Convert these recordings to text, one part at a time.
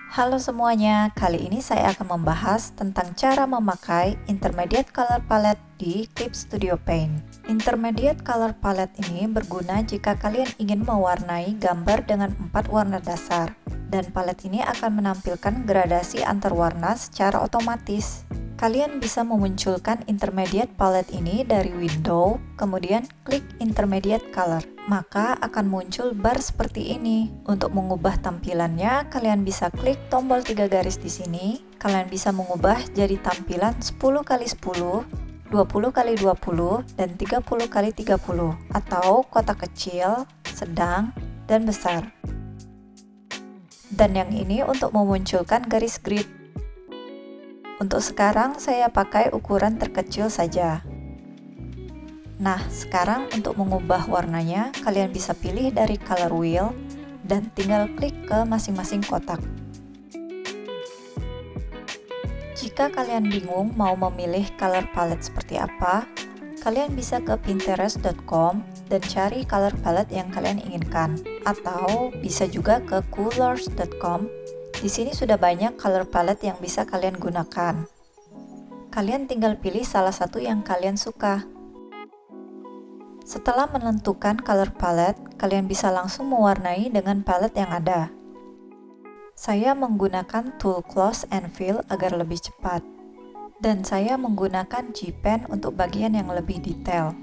Halo semuanya, kali ini saya akan membahas tentang cara memakai Intermediate Color Palette di Clip Studio Paint. Intermediate Color Palette ini berguna jika kalian ingin mewarnai gambar dengan 4 warna dasar, dan palet ini akan menampilkan gradasi antar warna secara otomatis. Kalian bisa memunculkan Intermediate Palette ini dari window, kemudian klik Intermediate Color. Maka akan muncul bar seperti ini. Untuk mengubah tampilannya, kalian bisa klik tombol 3 garis di sini. Kalian bisa mengubah jadi tampilan 10x10, 20x20, dan 30x30, atau kotak kecil, sedang, dan besar. Dan yang ini untuk memunculkan garis grid. Untuk sekarang saya pakai ukuran terkecil saja. Nah, sekarang untuk mengubah warnanya, kalian bisa pilih dari color wheel dan tinggal klik ke masing-masing kotak. Jika kalian bingung mau memilih color palette seperti apa, kalian bisa ke pinterest.com dan cari color palette yang kalian inginkan, atau bisa juga ke colors.com. Di sini sudah banyak color palette yang bisa kalian gunakan. Kalian tinggal pilih salah satu yang kalian suka. Setelah menentukan color palette, kalian bisa langsung mewarnai dengan palette yang ada. Saya menggunakan tool close and fill agar lebih cepat. Dan saya menggunakan G-Pen untuk bagian yang lebih detail.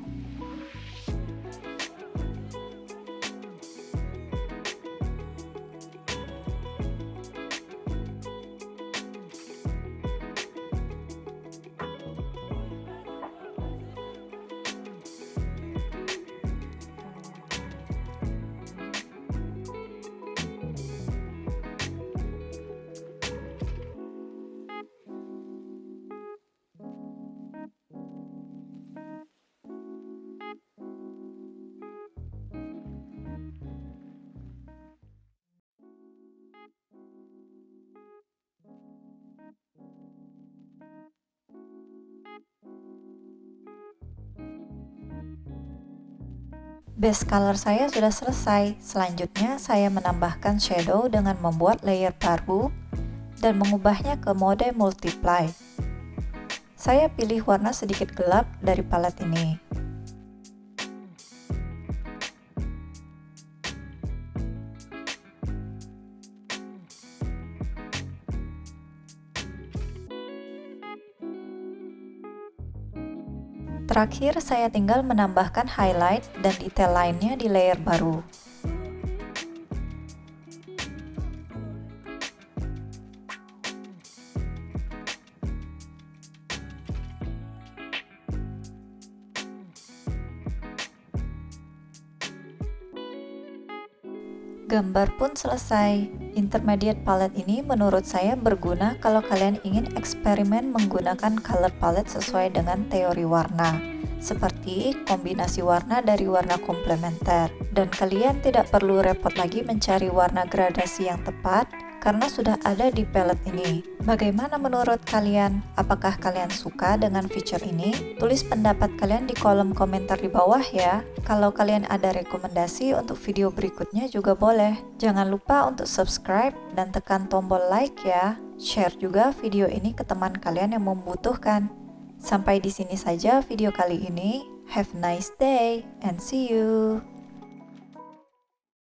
Base color saya sudah selesai. Selanjutnya saya menambahkan shadow dengan membuat layer baru dan mengubahnya ke mode multiply. Saya pilih warna sedikit gelap dari palet ini. Terakhir, saya tinggal menambahkan highlight dan detail lainnya di layer baru. Gambar pun selesai. Intermediate palette ini menurut saya berguna kalau kalian ingin eksperimen menggunakan color palette sesuai dengan teori warna, seperti kombinasi warna dari warna komplementer. Dan kalian tidak perlu repot lagi mencari warna gradasi yang tepat, karena sudah ada di palette ini. Bagaimana menurut kalian? Apakah kalian suka dengan fitur ini? Tulis pendapat kalian di kolom komentar di bawah ya. Kalau kalian ada rekomendasi untuk video berikutnya juga boleh. Jangan lupa untuk subscribe dan tekan tombol like ya. Share juga video ini ke teman kalian yang membutuhkan. Sampai di sini saja video kali ini. Have a nice day and see you.